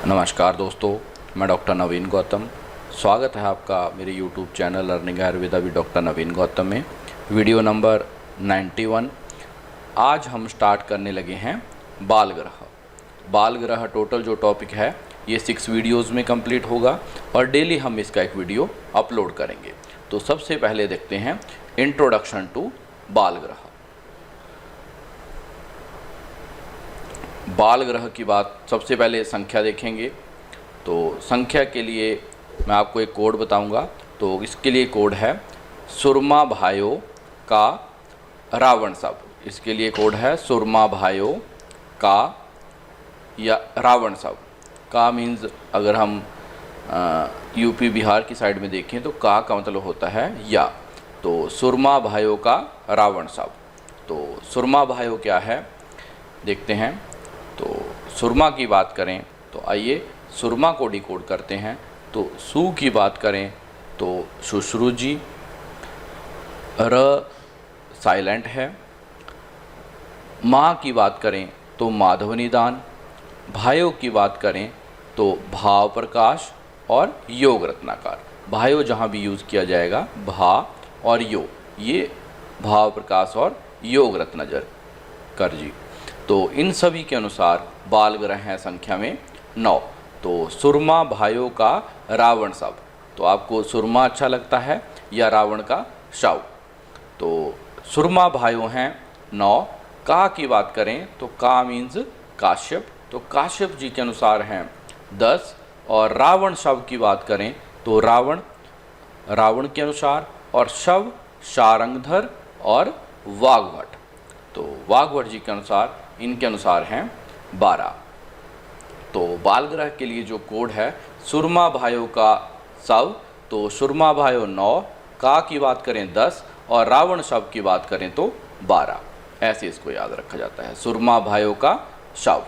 नमस्कार दोस्तों, मैं डॉक्टर नवीन गौतम। स्वागत है आपका मेरे YouTube channel learning Ayurveda with doctor Naveen Gautam में। Video number 91। आज हम स्टार्ट करने लगे हैं बाल ग्रह। बाल ग्रह टोटल जो टॉपिक है ये 6 वीडियोज़ में कंप्लीट होगा और डेली हम इसका एक वीडियो अपलोड करेंगे। तो सबसे पहले देखते हैं इंट्रोडक्शन टू बाल ग्रह। बाल ग्रह की बात सबसे पहले संख्या देखेंगे। तो संख्या के लिए मैं आपको एक कोड बताऊंगा। तो इसके लिए कोड है सुरमा भाइयों का रावण सब। इसके लिए कोड है सुरमा भाइयों का या रावण सब। का मीन्स अगर हम यूपी बिहार की साइड में देखें तो का मतलब होता है या। तो सुरमा भाइयों का रावण सब। तो सुरमा भाइयों क्या है देखते हैं। तो सुरमा की बात करें तो आइए सुरमा को डिकोड करते हैं। तो सु की बात करें तो शुश्रु जी, र साइलेंट है। माँ की बात करें तो माधव निदान। भाइयों की बात करें तो भाव प्रकाश और योग रत्नाकार। भाइयों जहाँ भी यूज़ किया जाएगा भा और यो, ये भाव प्रकाश और योग रत्नजर कर जी। तो इन सभी के अनुसार बाल ग्रह हैं संख्या में 9। तो सुरमा भाइयों का रावण सब। तो आपको सुरमा अच्छा लगता है या रावण का शव? तो सुरमा भाइयों हैं 9। का की बात करें तो का मीन्स काश्यप। तो काश्यप जी के अनुसार हैं 10। और रावण शव की बात करें तो रावण के अनुसार, और शव शारंगधर और वाघभट। तो वाघभट जी के अनुसार, इनके अनुसार हैं 12। तो बाल ग्रह के लिए जो कोड है सुरमा भाइयों का शव। तो सुरमा भाइयों 9, का की बात करें 10 और रावण शव की बात करें तो 12। ऐसे इसको याद रखा जाता है, सुरमा भाइयों का शव।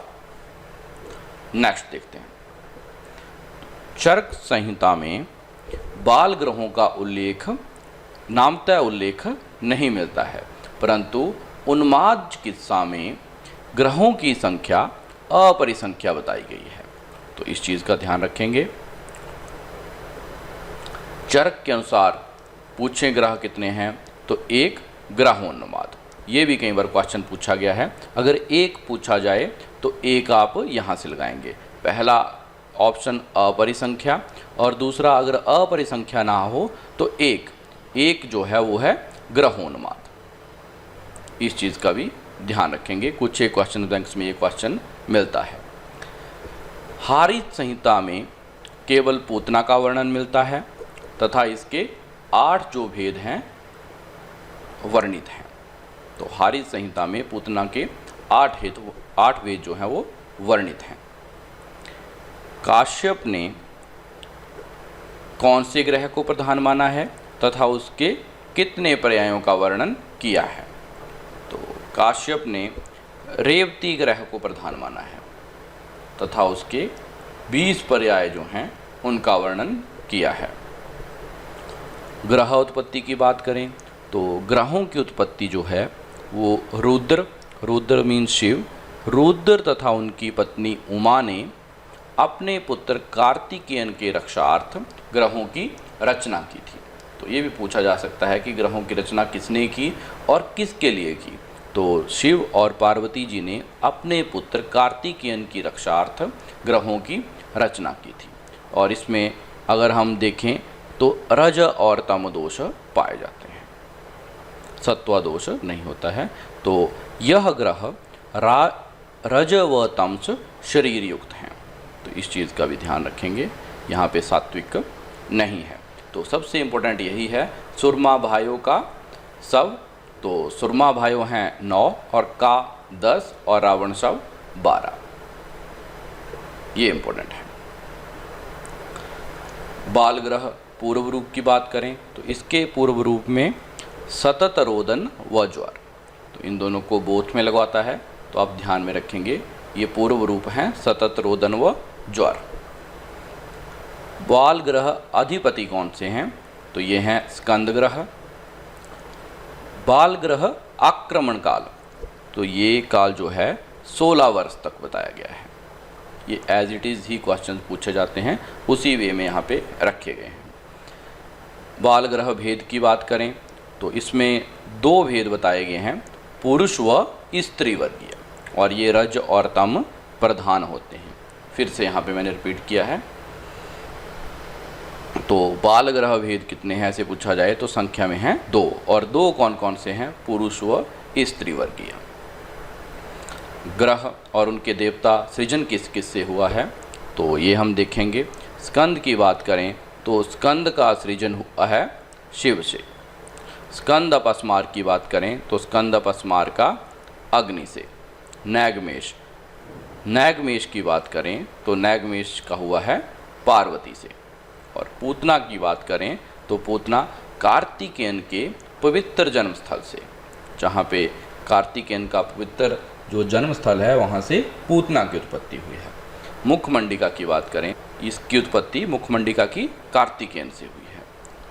नेक्स्ट देखते हैं। चरक संहिता में बाल ग्रहों का उल्लेख, नामतः उल्लेख नहीं मिलता है, परंतु उन्माद चिकित्सा में ग्रहों की संख्या अपरिसंख्या बताई गई है। तो इस चीज़ का ध्यान रखेंगे। चरक के अनुसार पूछे ग्रह कितने हैं तो 1 ग्रहोन्माद। ये भी कई बार क्वेश्चन पूछा गया है। अगर 1 पूछा जाए तो 1 आप यहाँ से लगाएंगे। पहला ऑप्शन अपरिसंख्या और दूसरा अगर अपरिसंख्या ना हो तो एक जो है वो है ग्रहोन्माद। इस चीज़ का भी ध्यान रखेंगे। कुछ एक क्वेश्चन बैंक्स में ये क्वेश्चन मिलता है। हारित संहिता में केवल पूतना का वर्णन मिलता है तथा इसके 8 जो भेद हैं वर्णित हैं। तो हारित संहिता में पूतना के 8 भेद जो हैं वो वर्णित हैं। काश्यप ने कौन से ग्रह को प्रधान माना है तथा उसके कितने पर्यायों का वर्णन किया है? तो काश्यप ने रेवती ग्रह को प्रधान माना है तथा उसके 20 पर्याय जो हैं उनका वर्णन किया है। ग्रह उत्पत्ति की बात करें तो ग्रहों की उत्पत्ति जो है वो रुद्र मीन शिव, रुद्र तथा उनकी पत्नी उमा ने अपने पुत्र कार्तिकेयन के रक्षार्थ ग्रहों की रचना की थी। तो ये भी पूछा जा सकता है कि ग्रहों की रचना किसने की और किसके लिए की? तो शिव और पार्वती जी ने अपने पुत्र कार्तिकेयन की रक्षार्थ ग्रहों की रचना की थी। और इसमें अगर हम देखें तो रज और तम दोष पाए जाते हैं, सत्व दोष नहीं होता है। तो यह ग्रह रज व तमस शरीर युक्त हैं। तो इस चीज़ का भी ध्यान रखेंगे, यहाँ पे सात्विक नहीं है। तो सबसे इम्पोर्टेंट यही है सुरमा भाइयों का सब। तो सुरमा भाइयों हैं 9 और का 10 और रावण शव 12। ये इम्पोर्टेंट है। बाल ग्रह पूर्व रूप की बात करें तो इसके पूर्व रूप में सतत रोदन व ज्वर। तो इन दोनों को बोथ में लगवाता है, तो आप ध्यान में रखेंगे ये पूर्व रूप हैं सतत रोदन व ज्वर। बाल ग्रह अधिपति कौन से हैं तो ये हैं स्कंद ग्रह। बाल ग्रह आक्रमण काल, तो ये काल जो है 16 वर्ष तक बताया गया है। ये एज इट इज़ ही क्वेश्चन पूछे जाते हैं, उसी वे में यहाँ पे रखे गए हैं। बाल ग्रह भेद की बात करें तो इसमें 2 भेद बताए गए हैं, पुरुष व स्त्री वर्गीय, और ये रज और तम प्रधान होते हैं। फिर से यहाँ पे मैंने रिपीट किया है। तो बाल ग्रह भेद कितने हैं ऐसे पूछा जाए तो संख्या में हैं 2, और 2 कौन कौन से हैं? पुरुष व स्त्री वर्गीय। ग्रह और उनके देवता सृजन किस किस से हुआ है तो ये हम देखेंगे। स्कंद की बात करें तो स्कंद का सृजन हुआ है शिव से। स्कंद अपस्मार की बात करें तो स्कंद अपस्मार का अग्नि से। नैगमेश की बात करें तो नैगमेश का हुआ है पार्वती से। और पूतना की बात करें तो पूतना कार्तिकेयन के पवित्र जन्म स्थल से, जहाँ पे कार्तिकेयन का पवित्र जो जन्म स्थल है वहाँ से पूतना की उत्पत्ति हुई है। मुखमंडिका की बात करें, इसकी उत्पत्ति मुखमंडिका की कार्तिकेयन से हुई है।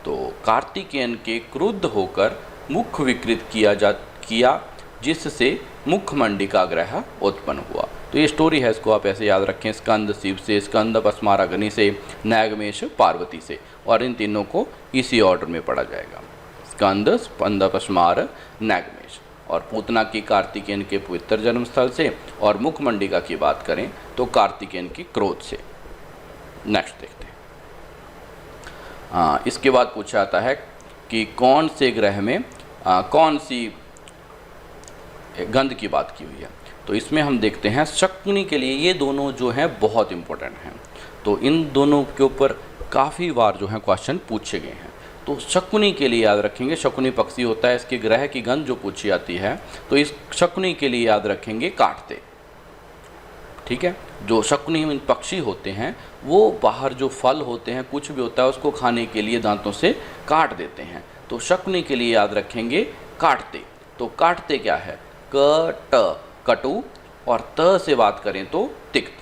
तो कार्तिकेयन के क्रुद्ध होकर मुख विकृत किया जिससे मुखमंडिका ग्रह उत्पन्न हुआ। तो ये स्टोरी है, इसको आप ऐसे याद रखें। स्कंद शिव से, स्कंद अपस्मार अग्नि से, नैगमेश पार्वती से, और इन तीनों को इसी ऑर्डर में पढ़ा जाएगा। स्कंद, स्कंद अपस्मार, नैगमेश। और पूतना की कार्तिकेयन के पवित्र जन्म स्थल से, और मुखमंडिका की बात करें तो कार्तिकेयन की क्रोध से। नेक्स्ट देखते हैं। इसके बाद पूछा जाता है कि कौन से ग्रह में कौन सी गंध की बात की हुई है। तो इसमें हम देखते हैं शकुनी के लिए ये दोनों जो हैं बहुत इंपॉर्टेंट हैं। तो इन दोनों के ऊपर काफ़ी बार जो है क्वेश्चन पूछे गए हैं। तो शकुनी के लिए याद रखेंगे, शकुनी पक्षी होता है, इसके ग्रह की गंध जो पूछी जाती है तो इस शकुनी के लिए याद रखेंगे काटते। ठीक है, जो शकुनी पक्षी होते हैं वो बाहर जो फल होते हैं, कुछ भी होता है, उसको खाने के लिए दांतों से काट देते हैं। तो शकुनी के लिए याद रखेंगे काटते। तो काटते क्या है? कटु, और त से बात करें तो तिक्त।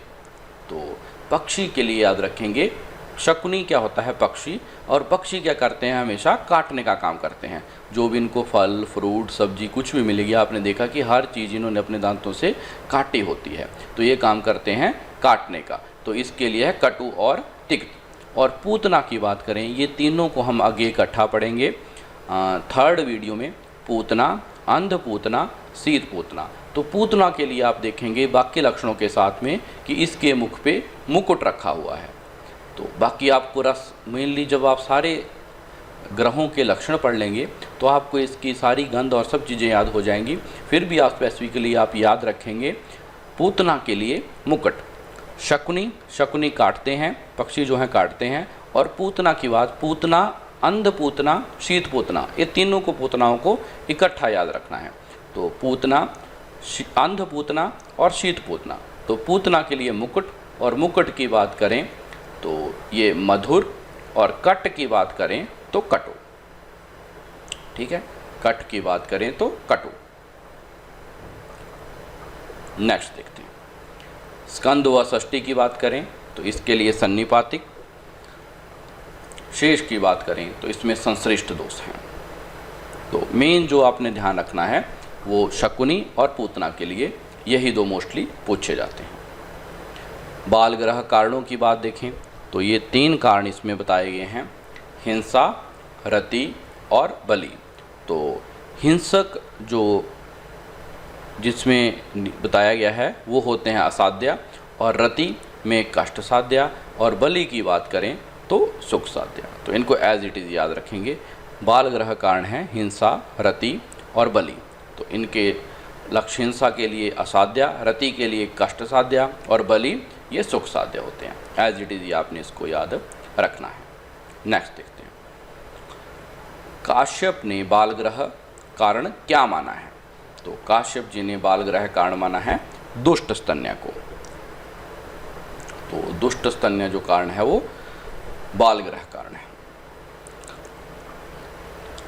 तो पक्षी के लिए याद रखेंगे शकुनी क्या होता है? पक्षी। और पक्षी क्या करते हैं? हमेशा काटने का काम करते हैं। जो भी इनको फल, फ्रूट, सब्जी कुछ भी मिलेगी, आपने देखा कि हर चीज़ इन्होंने अपने दांतों से काटी होती है। तो ये काम करते हैं काटने का। तो इसके लिए है कटु और तिक्त। और पूतना की बात करें, ये तीनों को हम आगे इकट्ठा पढ़ेंगे 3rd वीडियो में। पूतना, अंधपूतना, शीतपूतना। तो पूतना के लिए आप देखेंगे बाकी लक्षणों के साथ में कि इसके मुख पे मुकुट रखा हुआ है। तो बाकी आपको रस मेनली जब आप सारे ग्रहों के लक्षण पढ़ लेंगे तो आपको इसकी सारी गंध और सब चीज़ें याद हो जाएंगी। फिर भी आप स्पेसिफिकली आप याद रखेंगे पूतना के लिए मुकुट। शकुनी काटते हैं, पक्षी जो हैं काटते हैं। और पूतना की बात, पूतना, अंधपूतना, शीतपूतना, ये तीनों को पूतनाओं को इकट्ठा याद रखना है। तो पूतना, अंधपूतना और शीतपूतना। तो पूतना के लिए मुकुट, और मुकुट की बात करें तो ये मधुर, और कट की बात करें तो कटु। ठीक है, कट की बात करें तो कटु। नेक्स्ट देखते हैं। स्कंद व षष्ठी की बात करें तो इसके लिए सन्निपातिक। शेष की बात करें तो इसमें संश्लिष्ट दोष हैं। तो मेन जो आपने ध्यान रखना है वो शकुनी और पूतना के लिए यही 2 मोस्टली पूछे जाते हैं। बाल ग्रह कारणों की बात देखें तो ये 3 कारण इसमें बताए गए हैं, हिंसा, रति और बलि। तो हिंसक जो जिसमें बताया गया है वो होते हैं असाध्या, और रति में कष्ट साध्या, और बलि की बात करें तो सुख साध्या। तो इनको एज इट इज़ याद रखेंगे। बाल ग्रह कारण हैं हिंसा, रति और बलि। तो इनके लक्ष्य हिंसा के लिए असाध्या, रति के लिए कष्ट साध्या, और बलि ये सुख साध्य होते हैं। एज इट इज़ आपने इसको याद रखना है। नेक्स्ट देखते हैं। काश्यप ने बाल ग्रह कारण क्या माना है? तो काश्यप जी ने बाल ग्रह कारण माना है दुष्ट स्तन्य को। तो दुष्ट स्तन्य जो कारण है वो बाल ग्रह कारण है।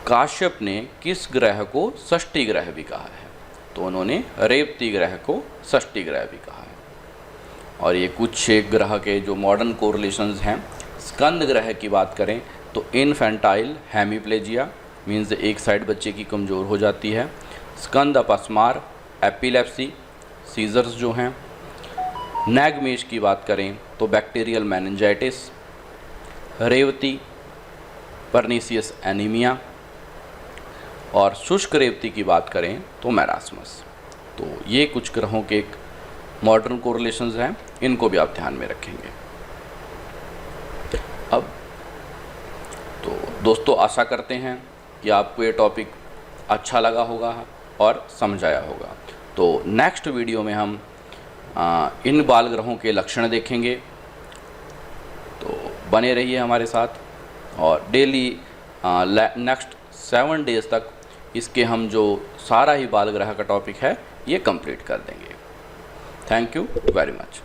काश्यप ने किस ग्रह को षष्ठी ग्रह भी कहा है? तो उन्होंने रेवती ग्रह को षष्ठी ग्रह भी कहा है। और ये कुछ ग्रह के जो मॉडर्न कोरिलेशंस हैं। स्कंद ग्रह की बात करें तो इनफेंटाइल हेमीप्लेजिया, मीन्स एक साइड बच्चे की कमज़ोर हो जाती है। स्कंद अपस्मार, एपिलेप्सी, सीजर्स जो हैं। नैगमेश की बात करें तो बैक्टीरियल मेनिंजाइटिस, रेवती परनीसियस एनीमिया, और शुष्क रेवती की बात करें तो मैरास्मस। तो ये कुछ ग्रहों के एक मॉडर्न कोरिलेशंस हैं, इनको भी आप ध्यान में रखेंगे। अब तो दोस्तों आशा करते हैं कि आपको ये टॉपिक अच्छा लगा होगा और समझ आया होगा। तो नेक्स्ट वीडियो में हम इन बाल ग्रहों के लक्षण देखेंगे। तो बने रहिए हमारे साथ और डेली नेक्स्ट 7 डेज़ तक इसके हम जो सारा ही बाल ग्रह का टॉपिक है ये कंप्लीट कर देंगे। Thank you very much.